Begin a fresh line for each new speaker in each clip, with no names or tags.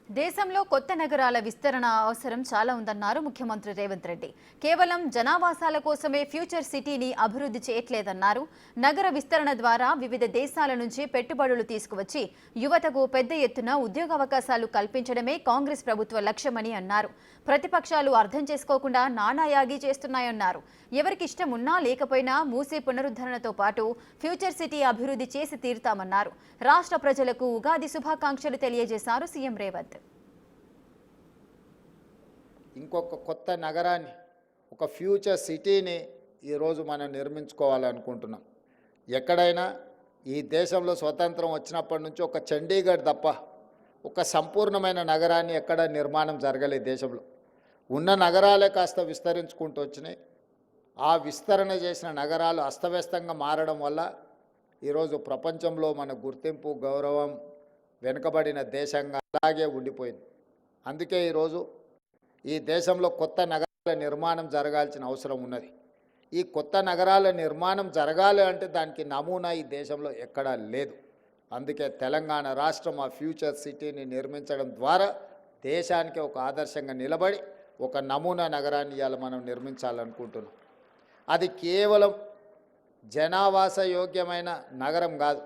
దేశంలో కొత్త నగరాల విస్తరణ అవసరం చాలా ఉందన్నారు ముఖ్యమంత్రి రేవంత్ రెడ్డి. కేవలం జనావాసాల కోసమే ఫ్యూచర్ సిటీని అభివృద్ధి చేయట్లేదన్నారు. నగర విస్తరణ ద్వారా వివిధ దేశాల నుంచి పెట్టుబడులు తీసుకువచ్చి యువతకు పెద్ద ఎత్తున ఉద్యోగావకాశాలు కల్పించడమే కాంగ్రెస్ ప్రభుత్వ లక్ష్యమని అన్నారు. ప్రతిపక్షాలు అర్థం చేసుకోకుండా నానాయాగి చేస్తున్నాయన్నారు. ఎవరికి ఇష్టం ఉన్నా లేకపోయినా మూసీ పునరుద్ధరణతో పాటు ఫ్యూచర్ సిటీ అభివృద్ధి చేసి తీరుతామన్నారు. రాష్ట్ర ప్రజలకు ఉగాది శుభాకాంక్షలు తెలియజేశారు సీఎం రేవంత్.
ఇంకొక కొత్త నగరాన్ని, ఒక ఫ్యూచర్ సిటీని ఈరోజు మనం నిర్మించుకోవాలనుకుంటున్నాం. ఎక్కడైనా ఈ దేశంలో స్వతంత్రం వచ్చినప్పటి నుంచి ఒక చండీగఢ్ తప్ప ఒక సంపూర్ణమైన నగరాన్ని ఎక్కడ నిర్మాణం జరగలేదు. దేశంలో ఉన్న నగరాలే కాస్త విస్తరించుకుంటూ వచ్చినాయి. ఆ విస్తరణ చేసిన నగరాలు అస్తవ్యస్తంగా మారడం వల్ల ఈరోజు ప్రపంచంలో మన గుర్తింపు, గౌరవం వెనుకబడిన దేశంగా అలాగే ఉండిపోయింది. అందుకే ఈరోజు ఈ దేశంలో కొత్త నగరాల నిర్మాణం జరగాల్సిన అవసరం ఉన్నది. ఈ కొత్త నగరాల నిర్మాణం జరగాలి అంటే దానికి నమూనా ఈ దేశంలో ఎక్కడా లేదు. అందుకే తెలంగాణ రాష్ట్రం ఆ ఫ్యూచర్ సిటీని నిర్మించడం ద్వారా దేశానికి ఒక ఆదర్శంగా నిలబడి ఒక నమూనా నగరాన్ని ఇవాళ మనం నిర్మించాలనుకుంటున్నాం. అది కేవలం జనావాస యోగ్యమైన నగరం కాదు,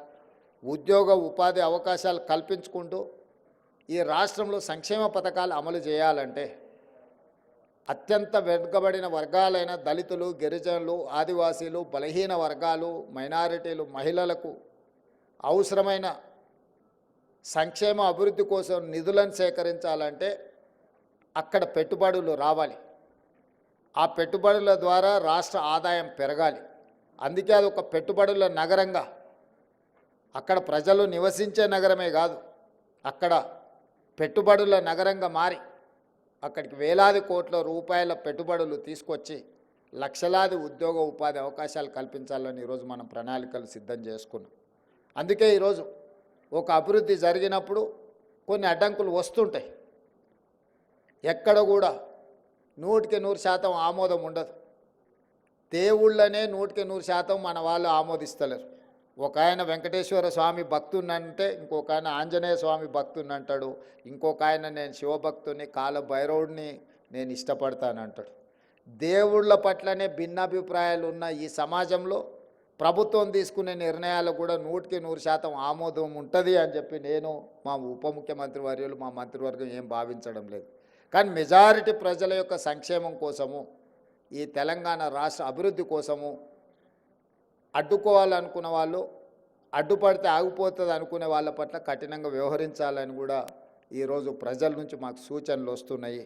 ఉద్యోగ ఉపాధి అవకాశాలు కల్పించుకుంటూ ఈ రాష్ట్రంలో సంక్షేమ పథకాలు అమలు చేయాలంటే అత్యంత వెనుకబడిన వర్గాలైన దళితులు, గిరిజనులు, ఆదివాసీలు, బలహీన వర్గాలు, మైనారిటీలు, మహిళలకు అవసరమైన సంక్షేమ అభివృద్ధి కోసం నిధులను సేకరించాలంటే అక్కడ పెట్టుబడులు రావాలి. ఆ పెట్టుబడుల ద్వారా రాష్ట్ర ఆదాయం పెరగాలి. అందుకే అది ఒక పెట్టుబడుల నగరంగా, అక్కడ ప్రజలు నివసించే నగరమే కాదు, అక్కడ పెట్టుబడుల నగరంగా మారి అక్కడికి వేలాది కోట్ల రూపాయల పెట్టుబడులు తీసుకొచ్చి లక్షలాది ఉద్యోగ ఉపాధి అవకాశాలు కల్పించాలని ఈరోజు మనం ప్రణాళికలు సిద్ధం చేసుకున్నాం. అందుకే ఈరోజు ఒక అభివృద్ధి జరిగినప్పుడు కొన్ని అడ్డంకులు వస్తుంటాయి. ఎక్కడ కూడా 100% ఆమోదం ఉండదు. దేవుళ్ళనే 100% మన వాళ్ళు ఆమోదిస్తలేరు. ఒక ఆయన వెంకటేశ్వర స్వామి భక్తున్నంటే ఇంకొక ఆయన ఆంజనేయ స్వామి భక్తుని అంటాడు, ఇంకొక ఆయన నేను శివభక్తుని, కాలభైరవుడిని నేను ఇష్టపడతానంటాడు. దేవుళ్ళ పట్లనే భిన్నాభిప్రాయాలు ఉన్న ఈ సమాజంలో ప్రభుత్వం తీసుకునే నిర్ణయాలు కూడా 100% ఆమోదం ఉంటుంది అని చెప్పి నేను, మా ఉప ముఖ్యమంత్రి వర్యులు, మా మంత్రివర్గం ఏం భావించడం లేదు. కానీ మెజారిటీ ప్రజల యొక్క సంక్షేమం కోసము, ఈ తెలంగాణ రాష్ట్ర అభివృద్ధి కోసము అడ్డుకోవాలనుకున్న వాళ్ళు, అడ్డుపడితే ఆగిపోతుంది అనుకునే వాళ్ళ పట్ల కఠినంగా వ్యవహరించాలని కూడా ఈరోజు ప్రజల నుంచి మాకు సూచనలు వస్తున్నాయి.